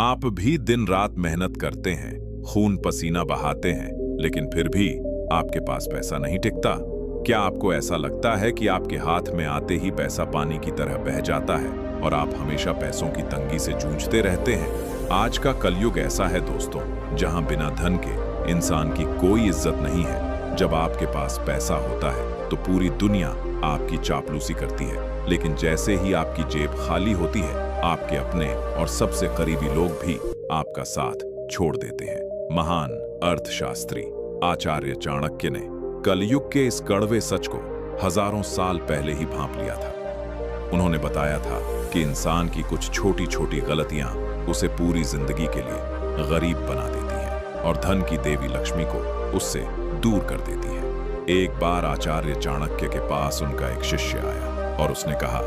आप भी दिन रात मेहनत करते हैं, खून पसीना बहाते हैं, लेकिन फिर भी आपके पास पैसा नहीं टिकता। क्या आपको ऐसा लगता है कि आपके हाथ में आते ही पैसा पानी की तरह बह जाता है और आप हमेशा पैसों की तंगी से जूझते रहते हैं? आज का कलयुग ऐसा है दोस्तों, जहां बिना धन के इंसान की कोई इज्जत नहीं है। जब आपके पास पैसा होता है तो पूरी दुनिया आपकी चापलूसी करती है, लेकिन जैसे ही आपकी जेब खाली होती है, आपके अपने और सबसे करीबी लोग भी आपका साथ छोड़ देते हैं। महान अर्थशास्त्री आचार्य चाणक्य ने कलयुग के इस कड़वे सच को हजारों साल पहले ही भांप लिया था। उन्होंने बताया था कि इंसान की कुछ छोटी छोटी गलतियां उसे पूरी जिंदगी के लिए गरीब बना देती हैं और धन की देवी लक्ष्मी को उससे दूर कर देती है। एक बार आचार्य चाणक्य के पास उनका एक शिष्य आया और उसने कहा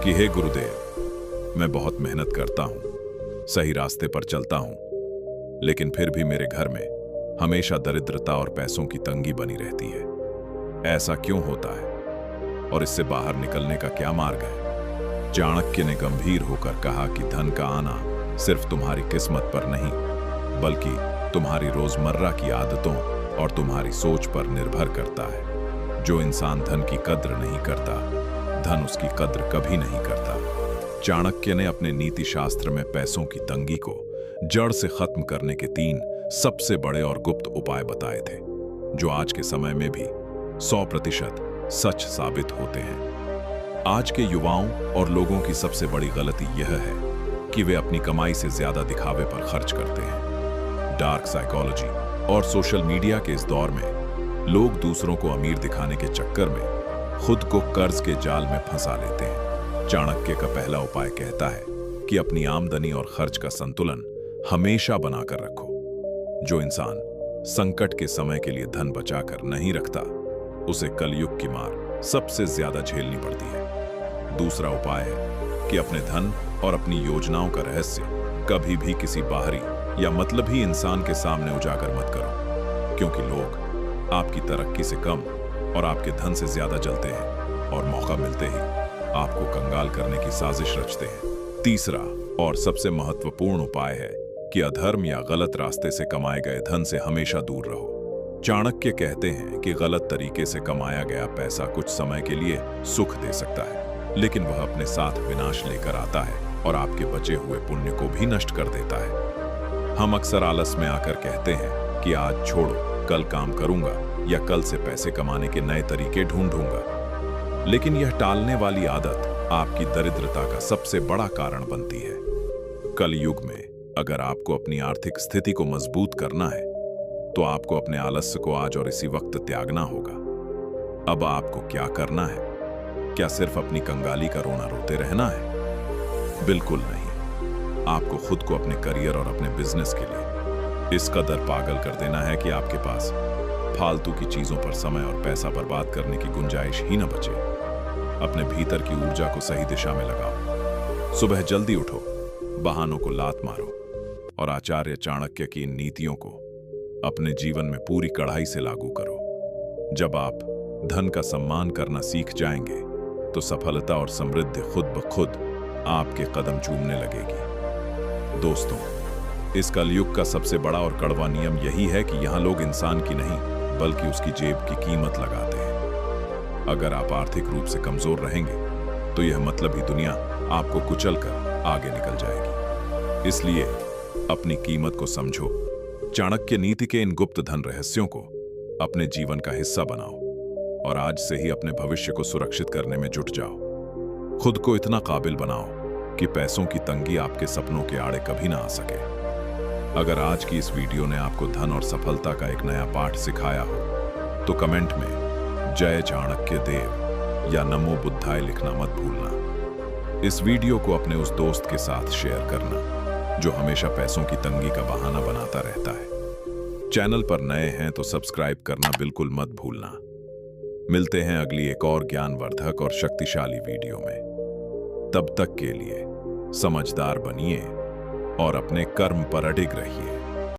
कि हे गुरुदेव, मैं बहुत मेहनत करता हूं, सही रास्ते पर चलता हूं, लेकिन फिर भी मेरे घर में हमेशा दरिद्रता और पैसों की तंगी बनी रहती है। ऐसा क्यों होता है और इससे बाहर निकलने का क्या मार्ग है? चाणक्य ने गंभीर होकर कहा कि धन का आना सिर्फ तुम्हारी किस्मत पर नहीं, बल्कि तुम्हारी रोजमर्रा की आदतों और तुम्हारी सोच पर निर्भर करता है। जो इंसान धन की कद्र नहीं करता, धन उसकी कद्र कभी नहीं करता। चाणक्य ने अपने नीति शास्त्र में पैसों की तंगी को जड़ से खत्म करने के 3 सबसे बड़े और गुप्त उपाय बताए थे, जो आज के समय में भी 100% सच साबित होते हैं। आज के युवाओं और लोगों की सबसे बड़ी गलती यह है कि वे अपनी कमाई से ज्यादा दिखावे पर खर्च करते हैं। डार्क साइकोलॉजी और सोशल मीडिया के इस दौर में लोग दूसरों को अमीर दिखाने के चक्कर में खुद को कर्ज के जाल में फंसा लेते हैं। चाणक्य का पहला उपाय कहता है कि अपनी आमदनी और खर्च का संतुलन हमेशा बनाकर रखो। जो इंसान संकट के समय के लिए धन बचाकर नहीं रखता, उसे कलयुग की मार सबसे ज्यादा झेलनी पड़ती है। दूसरा उपाय है कि अपने धन और अपनी योजनाओं का रहस्य कभी भी किसी बाहरी या मतलबी इंसान के सामने उजागर मत करो, क्योंकि लोग आपकी तरक्की से कम और आपके धन से ज्यादा जलते हैं और मौका मिलते ही आपको कंगाल करने की साजिश रचते हैं। तीसरा और सबसे महत्वपूर्ण उपाय है कि अधर्म या गलत रास्ते से कमाए गए धन से हमेशा दूर रहो। चाणक्य कहते हैं कि गलत तरीके से कमाया गया पैसा कुछ समय के लिए सुख दे सकता है, लेकिन वह अपने साथ विनाश लेकर आता है और आपके बचे हुए पुण्य को भी नष्ट कर देता है। हम अक्सर आलस में आकर कहते हैं कि आज छोड़ो, कल काम करूंगा या कल से पैसे कमाने के नए तरीके ढूंढूंगा, लेकिन यह टालने वाली आदत आपकी दरिद्रता का सबसे बड़ा कारण बनती है। कलयुग में अगर आपको अपनी आर्थिक स्थिति को मजबूत करना है, तो आपको अपने आलस्य को आज और इसी वक्त त्यागना होगा। अब आपको क्या करना है? क्या सिर्फ अपनी कंगाली का रोना रोते रहना है? बिल्कुल नहीं। आपको खुद को अपने करियर और अपने बिजनेस के लिए इस कदर पागल कर देना है कि आपके पास फालतू की चीजों पर समय और पैसा बर्बाद करने की गुंजाइश ही न बचे। अपने भीतर की ऊर्जा को सही दिशा में लगाओ। सुबह जल्दी उठो, बहानों को लात मारो और आचार्य चाणक्य की इन नीतियों को अपने जीवन में पूरी कड़ाई से लागू करो। जब आप धन का सम्मान करना सीख जाएंगे, तो सफलता और समृद्धि खुद ब खुद आपके कदम चूमने लगेगी। दोस्तों, इस कलयुग का सबसे बड़ा और कड़वा नियम यही है कि यहां लोग इंसान की नहीं, बल्कि उसकी जेब की कीमत लगाते हैं। अगर आप आर्थिक रूप से कमजोर रहेंगे, तो यह मतलबी दुनिया आपको कुचलकर आगे निकल जाएगी। इसलिए अपनी कीमत को समझो। चाणक्य नीति के इन गुप्त धन रहस्यों को अपने जीवन का हिस्सा बनाओ और आज से ही अपने भविष्य को सुरक्षित करने में जुट जाओ। खुद को इतना काबिल बनाओ कि पैसों की तंगी आपके सपनों के आड़े कभी ना आ सके। अगर आज की इस वीडियो ने आपको धन और सफलता का एक नया पाठ सिखाया हो, तो कमेंट में जय चाणक्य देव या नमो बुद्धाय लिखना मत भूलना। इस वीडियो को अपने उस दोस्त के साथ शेयर करना जो हमेशा पैसों की तंगी का बहाना बनाता रहता है। चैनल पर नए हैं तो सब्सक्राइब करना बिल्कुल मत भूलना। मिलते हैं अगली एक और ज्ञानवर्धक और शक्तिशाली वीडियो में। तब तक के लिए समझदार बनिए और अपने कर्म पर अडिग रहिए।